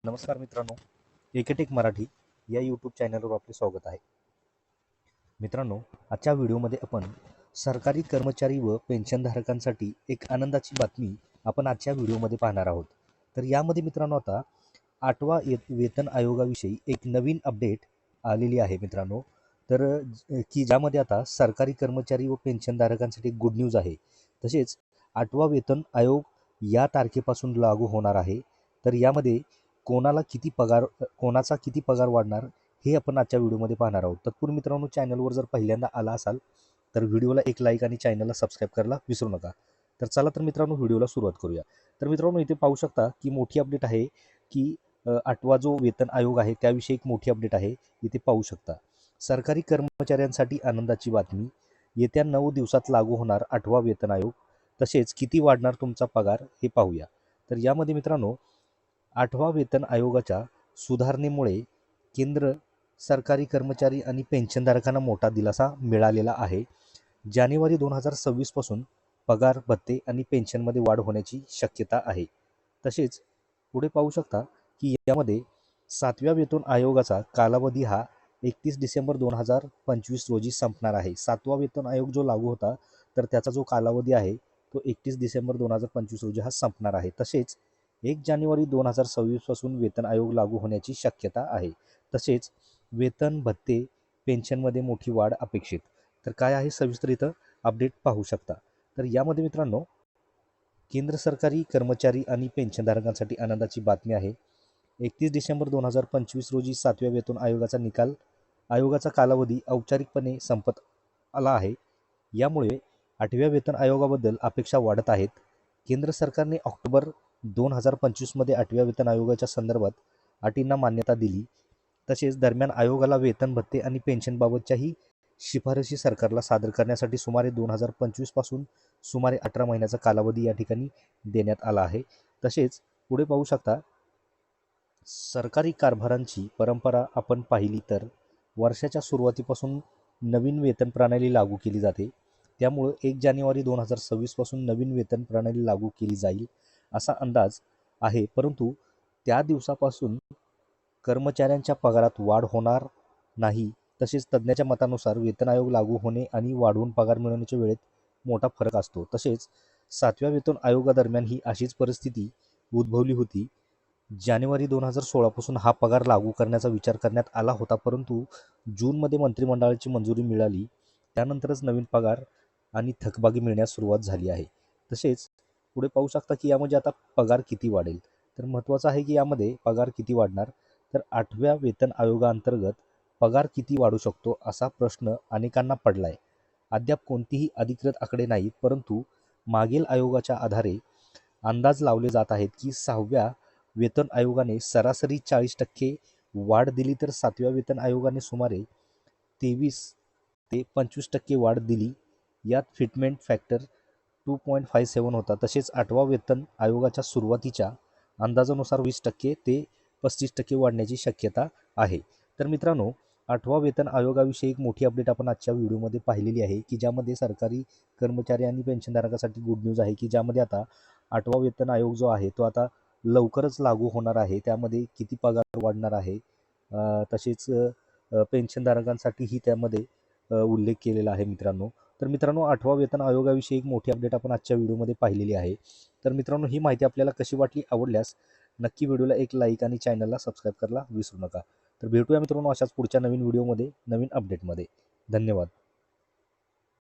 नमस्कार मित्रांनो, एकेटेक मराठी या यूट्यूब चॅनलवर आपले स्वागत आहे. मित्रांनो, आजच्या व्हिडिओमध्ये आपण सरकारी कर्मचारी व पेन्शनधारकांसाठी एक आनंदाची बातमी आपण आजच्या व्हिडिओमध्ये पाहणार आहोत. तर यामध्ये मित्रांनो आता 8वा वेतन आयोगाविषयी एक नवीन अपडेट आलेली आहे मित्रांनो. तर की ज्यामध्ये आता सरकारी कर्मचारी व पेन्शनधारकांसाठी गुड न्यूज आहे. तसेच 8वा वेतन आयोग या तारखेपासून लागू होणार आहे. तर यामध्ये कोणाचा किती पगार वाढणार हे आपण आजच्या व्हिडिओमध्ये पाहणार आहोत. तत्पूर्वी मित्रांनो, चॅनलवर जर पहिल्यांदा आला असाल तर व्हिडिओला एक लाईक आणि चॅनलला सबस्क्राईब करायला विसरू नका. तर चला तर मित्रांनो, व्हिडिओला सुरुवात करूया. तर मित्रांनो, इथे पाहू शकता की मोठी अपडेट आहे की 8वा जो वेतन आयोग आहे त्याविषयी एक मोठी अपडेट आहे. इथे पाहू शकता, सरकारी कर्मचाऱ्यांसाठी आनंदाची बातमी, येत्या 9 दिवसात लागू होणार 8वा वेतन आयोग. तसेच किती वाढणार तुमचा पगार हे पाहूया. तर यामध्ये मित्रांनो, 8वा वेतन आयोगाच्या सुधारणेमुळे केंद्र सरकारी कर्मचारी आणि पेन्शनधारकांना मोठा दिलासा मिळालेला आहे. जानेवारी 2026 पासून पगार, भत्ते आणि पेन्शनमध्ये वाढ होण्याची शक्यता आहे. तसेच पुढे पाहू शकता की यामध्ये 7व्या वेतन आयोगाचा कालावधी हा 31 डिसेंबर 2025 रोजी संपणार आहे. 7वा वेतन आयोग जो लागू होता तर त्याचा जो कालावधी आहे तो 31 डिसेंबर 2025 रोजी हा संपणार आहे. तसेच 1 जानेवारी 2026 पासून वेतन आयोग लागू होण्याची शक्यता आहे. तसेच वेतन, भत्ते, पेन्शनमध्ये मोठी वाढ अपेक्षित. तर काय आहे सविस्तर इथं अपडेट पाहू शकता. तर यामध्ये मित्रांनो, केंद्र सरकारी कर्मचारी आणि पेन्शनधारकांसाठी आनंदाची बातमी आहे. 31 डिसेंबर 2025 रोजी 7व्या वेतन आयोगाचा कालावधी औपचारिकपणे संपत आला आहे. यामुळे 8व्या वेतन आयोगाबद्दल अपेक्षा वाढत आहेत. केंद्र सरकारने ऑक्टोबर 2025 मध्ये 8व्या वेतन आयोगाच्या संदर्भात अटींना मान्यता दिली. तसेच दरम्यान आयोगाला वेतन, भत्ते आणि पेन्शनबाबतच्याही शिफारशी सरकारला सादर करण्यासाठी सुमारे 2025 पासून सुमारे 18 महिन्याचा कालावधी या ठिकाणी देण्यात आला आहे. तसेच पुढे पाहू शकता, सरकारी कारभारांची परंपरा आपण पाहिली तर वर्षाच्या सुरुवातीपासून नवीन वेतन प्रणाली लागू केली जाते. त्यामुळे 1 जानेवारी 2026 पासून नवीन वेतन प्रणाली लागू केली जाईल असा अंदाज आहे. परंतु त्या दिवसापासून कर्मचाऱ्यांच्या पगारात वाढ होणार नाही. तसेच तज्ज्ञाच्या मतानुसार वेतन आयोग लागू होणे आणि वाढवून पगार मिळवण्याच्या वेळेत मोठा फरक असतो. तसेच 7व्या वेतन आयोगादरम्यान ही अशीच परिस्थिती उद्भवली होती. जानेवारी 2016 पासून हा पगार लागू करण्याचा विचार करण्यात आला होता, परंतु जूनमध्ये मंत्रिमंडळाची मंजुरी मिळाली. त्यानंतरच नवीन पगार आणि थकबाकी मिळण्यास सुरुवात झाली आहे. तसेच पुढे पाहू शकता की यामध्ये आता पगार किती वाढेल. तर महत्त्वाचं आहे की यामध्ये पगार किती वाढणार. तर 8व्या वेतन आयोगाअंतर्गत पगार किती वाढू शकतो असा प्रश्न अनेकांना पडला आहे. अद्याप कोणतीही अधिकृत आकडे नाहीत, परंतु मागील आयोगाच्या आधारे अंदाज लावले जात आहेत की 6व्या वेतन आयोगाने सरासरी 40% वाढ दिली, तर 7व्या वेतन आयोगाने सुमारे 23 ते 25% वाढ दिली. यात फिटमेंट फॅक्टर 2.57 होता. तसेच 8वा वेतन आयोगाच्या सुरुवातीच्या अंदाजानुसार 20% ते 35% वाढण्याची शक्यता आहे. तर मित्रांनो, 8वा वेतन आयोगाविषयी एक मोठी अपडेट आपण आजच्या व्हिडिओमध्ये पाहिलेली आहे की ज्यामध्ये सरकारी कर्मचारी आणि पेन्शनधारकासाठी गुड न्यूज आहे की ज्यामध्ये आता 8वा वेतन आयोग जो आहे तो आता लवकरच लागू होणार आहे. त्यामध्ये किती पगार वाढणार आहे, तसेच पेन्शनधारकांसाठीही त्यामध्ये उल्लेख केलेला आहे मित्रांनो. तर मित्रांनो, 8वा वेतन आयोगाविषयी एक मोठी अपडेट आपण आजच्या व्हिडिओमध्ये पाहिलेली आहे. तर मित्रांनो, ही माहिती आपल्याला कशी वाटली, आवडल्यास नक्की व्हिडिओला एक लाईक आणि चॅनलला सबस्क्राईब करायला विसरू नका. तर भेटूया मित्रांनो अशाच पुढच्या नवीन व्हिडिओमध्ये, नवीन अपडेटमध्ये. धन्यवाद.